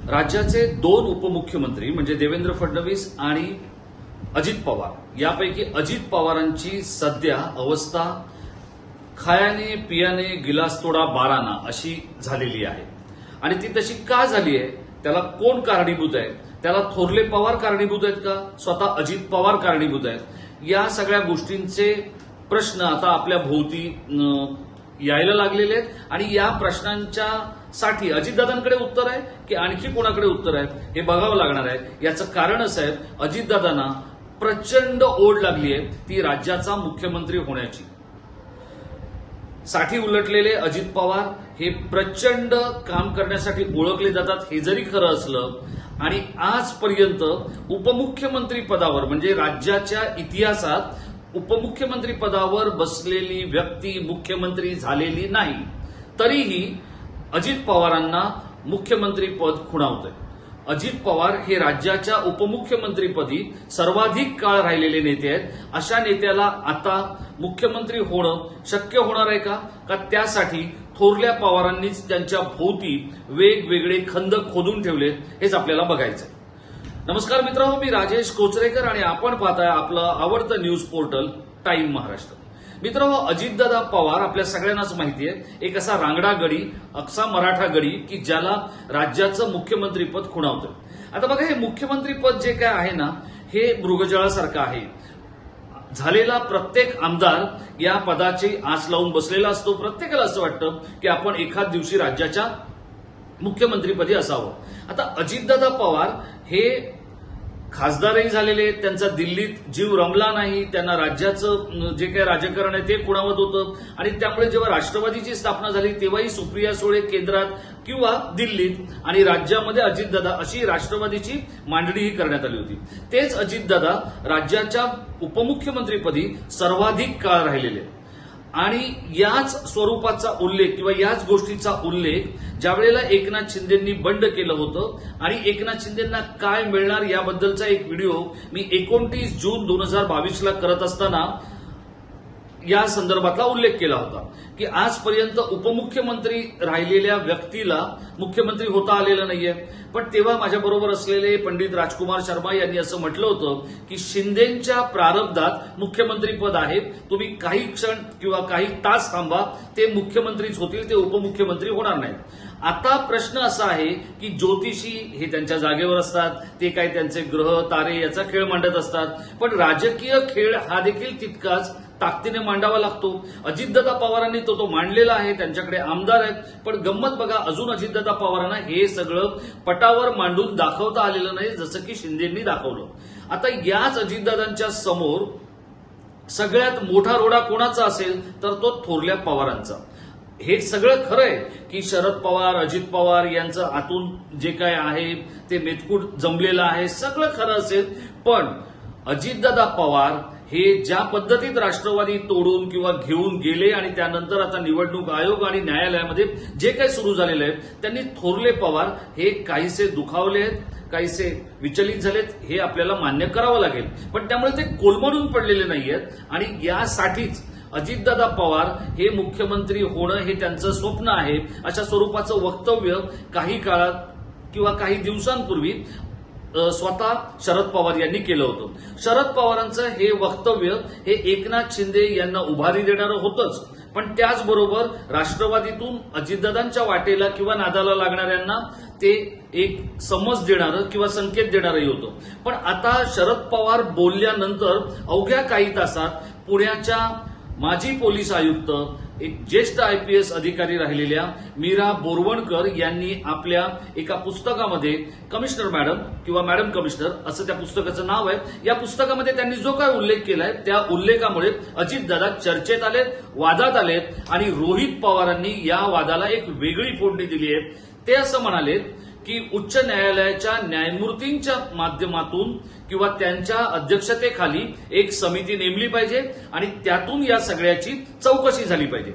राज्याचे दोन उपमुख्यमंत्री म्हणजे देवेंद्र फडणवीस आणि अजित पवार यापैकी अजित पवारांची सध्या अवस्था खायाने पियाने गिलास तोडा बाराना अशी झालेली आहे। आणि ती तशी का झाली आहे, त्याला कोण कारणीभूत आहे, त्याला थोरले पवार कारणीभूत आहेत का, स्वतः अजित पवार कारणीभूत आहेत, या सगळ्या गोष्टींचे प्रश्न आता आपल्या भोवती यायला लागलेले आहेत। आणि या प्रश्नांच्या साठी अजितदादांकडे उत्तर आहे की आणखी कोणाकडे उत्तर आहे हे बघावं लागणार आहे। याचं कारण असं आहे, अजितदादांना प्रचंड ओढ लागली आहे ती राज्याचा मुख्यमंत्री होण्याची। साठी उलटलेले अजित पवार हे प्रचंड काम करण्यासाठी ओळखले जातात, हे जरी खरं असलं आणि आजपर्यंत उपमुख्यमंत्री पदावर म्हणजे राज्याच्या इतिहासात उपमुख्यमंत्री पदावर बसलेली व्यक्ती मुख्यमंत्री झालेली नाही, तरीही अजित पवारांना मुख्यमंत्री पद खुणावतंय। अजित पवार हे राज्याच्या उपमुख्यमंत्रीपदी सर्वाधिक काळ राहिलेले नेते आहेत। अशा नेत्याला आता मुख्यमंत्री होणं शक्य होणार आहे का त्यासाठी थोरल्या पवारांनीच त्यांच्या भोवती वेगवेगळे खंदक खोदून ठेवलेत, हेच आपल्याला बघायचंय। नमस्कार मित्रांनो, मी राजेश कोचरेकर आणि आपण पाहताय आपलं आवडतं न्यूज पोर्टल टाइम महाराष्ट्र। मित्रांनो, अजितदादा पवार आपल्या सगळ्यांनाच माहिती आहे, एक असा रांगडा गडी, असा मराठा गडी की ज्याला राज्याचं मुख्यमंत्रीपद खुणावतं। आता बघा, हे मुख्यमंत्रीपद जे काय आहे ना, हे मृगजळासारखं आहे। झालेला प्रत्येक आमदार या पदाची आस लावून बसलेला असतो। प्रत्येकाला असं वाटतं की आपण एखाद दिवशी राज्याच्या मुख्यमंत्रीपदी असावं। आता अजितदादा पवार हे खासदारही झालेले आहेत, त्यांचा दिल्लीत जीव रमला नाही, त्यांना राज्याचं जे काही राजकारण आहे ते खुणावत होतं। आणि त्यामुळे जेव्हा राष्ट्रवादीची स्थापना झाली तेव्हाही सुप्रिया सुळे केंद्रात किंवा दिल्लीत आणि राज्यामध्ये अजितदादा अशी राष्ट्रवादीची मांडणीही करण्यात आली होती। तेच अजितदादा राज्याच्या उपमुख्यमंत्रीपदी सर्वाधिक काळ राहिलेले आणि याच स्वरूपाचा उल्लेख किंवा याच गोष्टीचा उल्लेख ज्या वेळेला एकनाथ शिंदेंनी बंड केलं होतं आणि एकनाथ शिंदेंना काय मिळणार याबद्दलचा एक व्हिडिओ मी 29 जून 2022 करत असताना या संदर्भातला उल्लेख केला होता की आजपर्यंत उपमुख्यमंत्री राहिलेल्या व्यक्तीला मुख्यमंत्री होता आलेलं नाहीये। पण तेव्हा माझ्याबरोबर असलेले पंडित राजकुमार शर्मा यांनी असं म्हटलं होतं की शिंदेंच्या प्रारब्धात मुख्यमंत्री पद आहे, तुम्ही काही क्षण किंवा काही तास थांबा, ते मुख्यमंत्रीच होतील, ते उपमुख्यमंत्री होणार नाहीत। आता प्रश्न असा आहे की ज्योतिषी हे त्यांच्या जागेवर असतात, ते काय त्यांचे ग्रह तारे याचा खेळ मांडत असतात, पण राजकीय खेळ हा देखील तितकाच ताकदीने मांडावा लागतो। अजितदादा पवारांनी तो मांडलेला आहे, त्यांच्याकडे आमदार आहेत, पण गंमत बघा, अजून अजितदादा पवारांना हे सगळं पटावर मांडून दाखवता आलेलं नाही, जसं की शिंदेंनी दाखवलं। आता याच अजितदादांच्या समोर सगळ्यात मोठा रोडा कोणाचा असेल तर तो थोरल्या पवारांचा। हे सगळं खरं आहे की शरद पवार अजित पवार यांचं आतून जे काय आहे ते मेतकूट जमलेलं आहे, सगळं खरं असेल, पण अजितदादा पवार हे ज्या पद्धतीत राष्ट्रवादी तोडून किंवा घेऊन गेले आणि त्यानंतर आता निवडणूक आयोग आणि न्यायालयामध्ये जे काही सुरू झालेलं आहे, त्यांनी थोरले पवार हे काहीसे दुखावले आहेत, काहीसे विचलित झालेत, हे आपल्याला मान्य करावं लागेल। पण त्यामुळे ते कोलमडून पडलेले नाहीयेत आणि यासाठीच अजितदादा पवार हे मुख्यमंत्री होणं हे त्यांचं स्वप्न आहे, अशा स्वरूपाचं वक्तव्य काही काळात किंवा काही दिवसांपूर्वी स्वतः शरद पवार यांनी केलं होतं। शरद पवारांचं हे वक्तव्य हे एकनाथ शिंदे यांना उभारी देणारं होतंच, पण त्याचबरोबर राष्ट्रवादीतून अजितदादांच्या वाटेला किंवा नादाला लागणाऱ्यांना ते एक समज देणारं किंवा संकेत देणारंही होतं। पण आता शरद पवार बोलल्यानंतर अवघ्या काही तासात पुण्याच्या माजी पोलीस आयुक्त, एक ज्येष्ठ IPS अधिकारी राहिलेल्या मीरा बोरवणकर यांनी आपल्या एका पुस्तकामध्ये कमिशनर मॅडम किंवा मॅडम कमिशनर असं त्या पुस्तकाचं नाव आहे, या पुस्तकामध्ये त्यांनी जो काय उल्लेख केलाय त्या उल्लेखामुळे अजितदादा चर्चेत आलेत, वादात आलेत आणि रोहित पवारांनी या वादाला एक वेगळी फोडणी दिली आहे। ते असं म्हणालेत की उच्च न्यायालयाच्या न्यायमूर्तींच्या माध्यमातून किंवा त्यांच्या अध्यक्षतेखाली एक समिती नेमली पाहिजे आणि त्यातून या सगळ्याची चौकशी झाली पाहिजे।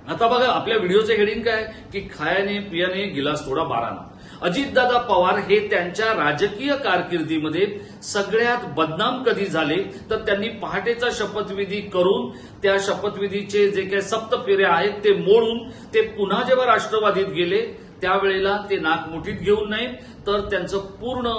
आता बघा, आपल्या व्हिडिओचे हेडिंग काय की खायाने पियाने गिलास तोडा बाराना। अजितदादा पवार हे त्यांच्या राजकीय कारकिर्दीमध्ये सगळ्यात बदनाम कधी झाले तर त्यांनी पहाटेचा शपथविधी करून त्या शपथविधीचे जे काही सप्तफेऱ्या आहेत ते मोडून ते पुन्हा जेव्हा राष्ट्रवादीत गेले त्यावेळेला ते नाक मुठीत घेऊन नाही तर त्यांचं पूर्ण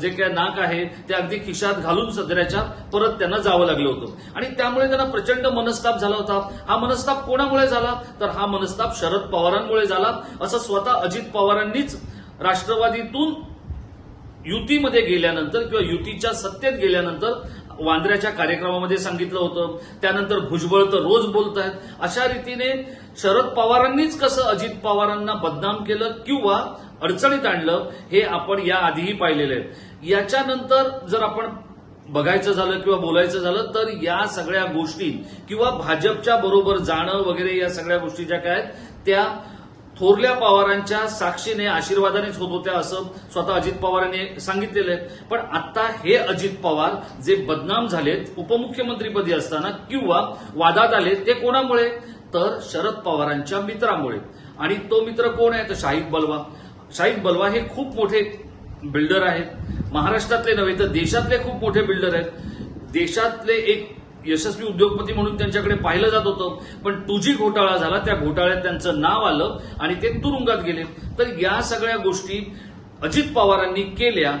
जे काय नाक आहे ते अगदी खिशात घालून सदऱ्याच्या परत त्यांना जावं लागलं होतं आणि त्यामुळे त्यांना प्रचंड मनस्ताप झाला होता. हा मनस्ताप कोणामुळे झाला तर हा मनस्ताप शरद पवारांमुळे झाला असं स्वतः अजित पवारांनीच राष्ट्रवादीतून युतीमध्ये गेल्यानंतर किंवा युतीच्या सत्तेत गेल्यानंतर वांद्र्याच्या कार्यक्रमामध्ये सांगितलं होतं. त्यानंतर भुजबळ तर रोज बोलत आहेत. अशा रीतीने शरद पवारांनीच कसं अजित पवारांना बदनाम केलं किंवा अडचणीत आणलं हे आपण याआधीही पाहिलेलं आहे. याच्यानंतर जर आपण बघायचं झालं किंवा बोलायचं झालं तर या सगळ्या गोष्टी किंवा भाजपच्या बरोबर जाणं वगैरे या सगळ्या गोष्टी ज्या काय आहेत त्या थोरल्या पवारांच्या साक्षीने आशीर्वादानेच होत होत्या असं स्वतः अजित पवारांनी सांगितलेलं आहे. पण आता हे अजित पवार जे बदनाम झालेत उपमुख्यमंत्रीपदी असताना किंवा वादात आले ते कोणामुळे तर शरद पवारांच्या मित्रामुळे. आणि तो मित्र कोण आहे तर शाहिद बलवा. शाहिद बलवा हे खूप मोठे बिल्डर आहेत. महाराष्ट्रातले नव्हे तर देशातले खूप मोठे बिल्डर आहेत. देशातले एक यशस्वी उद्योगपती म्हणून त्यांच्याकडे पाहिलं जात होतं. पण 2G घोटाळा झाला. त्या घोटाळ्यात त्यांचं नाव आलं आणि ते तुरुंगात गेले. तर या सगळ्या गोष्टी अजित पवारांनी केल्या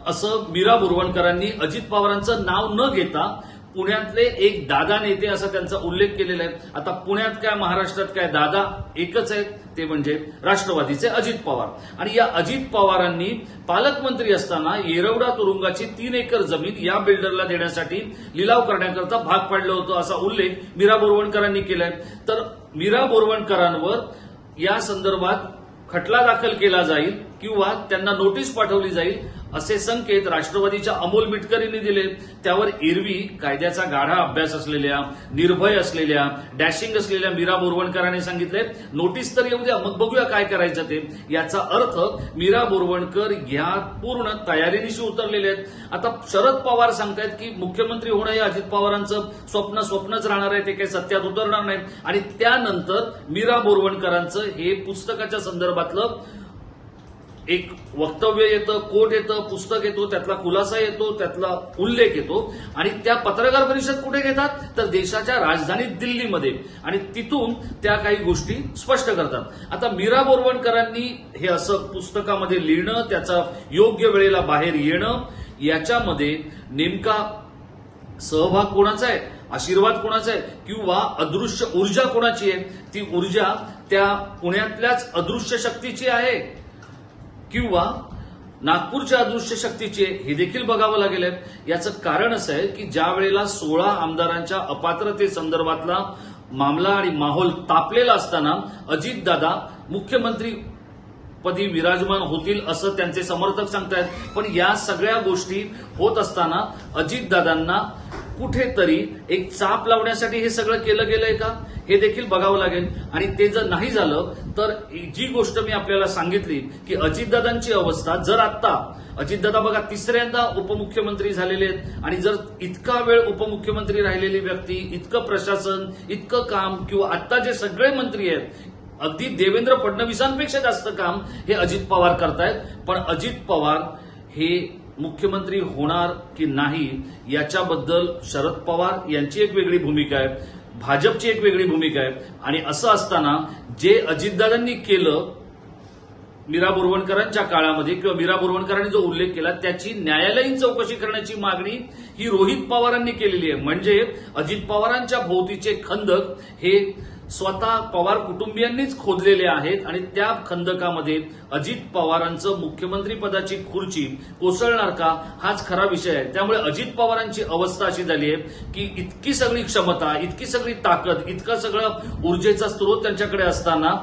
असं मीरा बोरवणकरांनी अजित पवारांचं नाव न घेता पुण्यातले एक दादा नेते असा त्यांचा उल्लेख केलेला आहे. आता पुण्यात काय महाराष्ट्रात काय दादा एकच आहेत ते म्हणजे राष्ट्रवादीचे अजित पवार. आणि या अजित पवारांनी पालकमंत्री असताना येरवडा तुरुंगाची 3 एकर जमीन या बिल्डरला देण्यासाठी लिलाव करण्याकरता भाग पाडलं होतं असा उल्लेख मीरा बोरवणकरांनी केलाय. तर मीरा बोरवणकरांवर या संदर्भात खटला दाखल केला जाईल किंवा त्यांना नोटीस पाठवली जाईल असे संकेत राष्ट्रवादीच्या अमोल मिटकरींनी दिले. त्यावर एरवी कायद्याचा गाढा अभ्यास असलेल्या निर्भय असलेल्या डॅशिंग असलेल्या मीरा बोरवणकरांनी सांगितले नोटीस तर येऊ द्या मग बघूया काय करायचं ते. याचा अर्थ मीरा बोरवणकर या पूर्ण तयारीनिशी उतरलेले आहेत. आता शरद पवार सांगतायत की मुख्यमंत्री होणं हे अजित पवारांचं स्वप्नच राहणार आहे ते काही सत्यात उतरणार नाही. आणि त्यानंतर मीरा बोरवणकरांचं हे पुस्तकाच्या संदर्भातलं एक वक्तव्य येतं, कोट येतं, पुस्तक येतो, त्यातला खुलासा येतो, त्यातला उल्लेख येतो आणि त्या पत्रकार परिषद कुठे घेतात तर देशाच्या राजधानी दिल्लीमध्ये आणि तिथून त्या काही गोष्टी स्पष्ट करतात. आता मीरा बोरवणकरांनी हे असं पुस्तकामध्ये लिहिणं त्याचा योग्य वेळेला बाहेर येणं याच्यामध्ये नेमका सहभाग कोणाचा आहे आशीर्वाद कोणाचा आहे किंवा अदृश्य ऊर्जा कोणाची आहे. ती ऊर्जा त्या पुण्यातल्याच अदृश्य शक्तीची आहे किंवा नागपूरच्या अदृश्य शक्तीचे हे देखील बघावं लागेल. याचं कारण असं आहे की ज्या वेळेला 16 आमदारांच्या अपात्रतेसंदर्भातला मामला आणि माहोल तापलेला असताना अजितदादा मुख्यमंत्री पदी विराजमान होतील असं त्यांचे समर्थक सांगतायत. पण या सगळ्या गोष्टी होत असताना अजितदादांना कुठेतरी एक चाप लावण्यासाठी हे सगळं केलं गेलंय का हे देखील बघावं लागेल. आणि ते जर नाही झालं तर जी गोष्ट मी आपल्याला सांगितली की अजितदादांची अवस्था जर आता अजितदादा बघा 3ऱ्यांदा उपमुख्यमंत्री झालेले आहेत आणि जर इतका वेळ उपमुख्यमंत्री राहिलेली व्यक्ती इतकं प्रशासन इतकं काम किंवा आता जे सगळे मंत्री आहेत अगदी देवेंद्र फडणवीसांपेक्षा जास्त काम हे अजित पवार करतायत. पण अजित पवार हे मुख्यमंत्री होणार की नाही याच्याबद्दल शरद पवार यांची एक वेगळी भूमिका आहे, भाजपची एक वेगळी भूमिका आहे. आणि असं असताना जे अजितदादांनी केलं मीरा बोरवणकरांच्या काळामध्ये किंवा मीरा बोरवणकरांनी जो उल्लेख केला त्याची न्यायालयीन चौकशी करण्याची मागणी ही रोहित पवारांनी केलेली आहे. म्हणजे अजित पवारांच्या भोवतीचे खंदक हे स्वतः पवार कुटुंबियांनीच खोदलेले आहेत आणि त्या खंदकामध्ये अजित पवारांचं मुख्यमंत्री पदाची खुर्ची कोसळणार का हाच खरा विषय आहे. त्यामुळे अजित पवारांची अवस्था अशी झाली आहे की इतकी सगळी क्षमता इतकी सगळी ताकद इतका सगळं ऊर्जेचा स्रोत त्यांच्याकडे असताना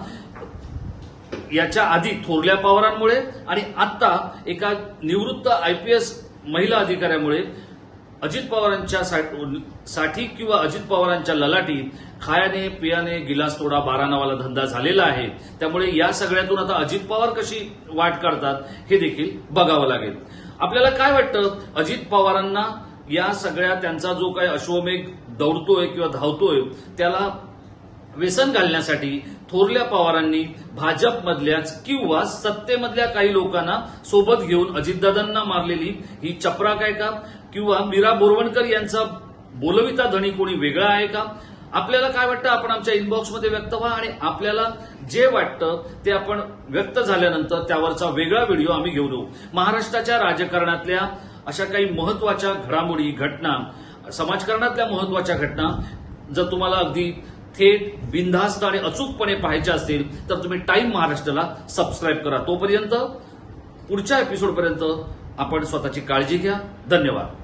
याच्या आधी थोरल्या पवारांमुळे आणि आता एका निवृत्त IPS महिला अधिकाऱ्यामुळे अजित पवारांच्या साठी किंवा अजित पवारांच्या ललाटी खायाने पियाने गिलास तोडा 12 नावाला धंदा झालेला आहे. त्यामुळे या सगळ्यातून आता अजित पवार कशी वाट काढतात हे देखील बघावं लागेल. आपल्याला काय वाटतं अजित पवारांना या सगळ्या त्यांचा जो काही अश्वमेघ दौडतोय किंवा धावतोय त्याला व्यसन घालण्यासाठी थोरल्या पवारांनी भाजपमधल्याच किंवा सत्तेमधल्या काही लोकांना सोबत घेऊन अजितदादांना मारलेली ही चपराक आहे का किंवा मीरा बोरवणकर यांचा बोलविता धणी कोणी वेगळा आहे का? आपल्याला काय वाटतं आपण आमच्या इनबॉक्समध्ये व्यक्त व्हा आणि आपल्याला जे वाटतं ते आपण व्यक्त झाल्यानंतर त्यावरचा वेगळा व्हिडिओ आम्ही घेऊन येऊ. महाराष्ट्राच्या राजकारणातल्या अशा काही महत्वाच्या घडामोडी, घटना, समाजकारणातल्या महत्वाच्या घटना जर तुम्हाला अगदी थेट, बिनधास्त आणि अचूकपणे पाहायच्या असतील तर तुम्ही टाइम महाराष्ट्राला सबस्क्राईब करा. तोपर्यंत पुढच्या एपिसोडपर्यंत आपण स्वतःची काळजी घ्या. धन्यवाद.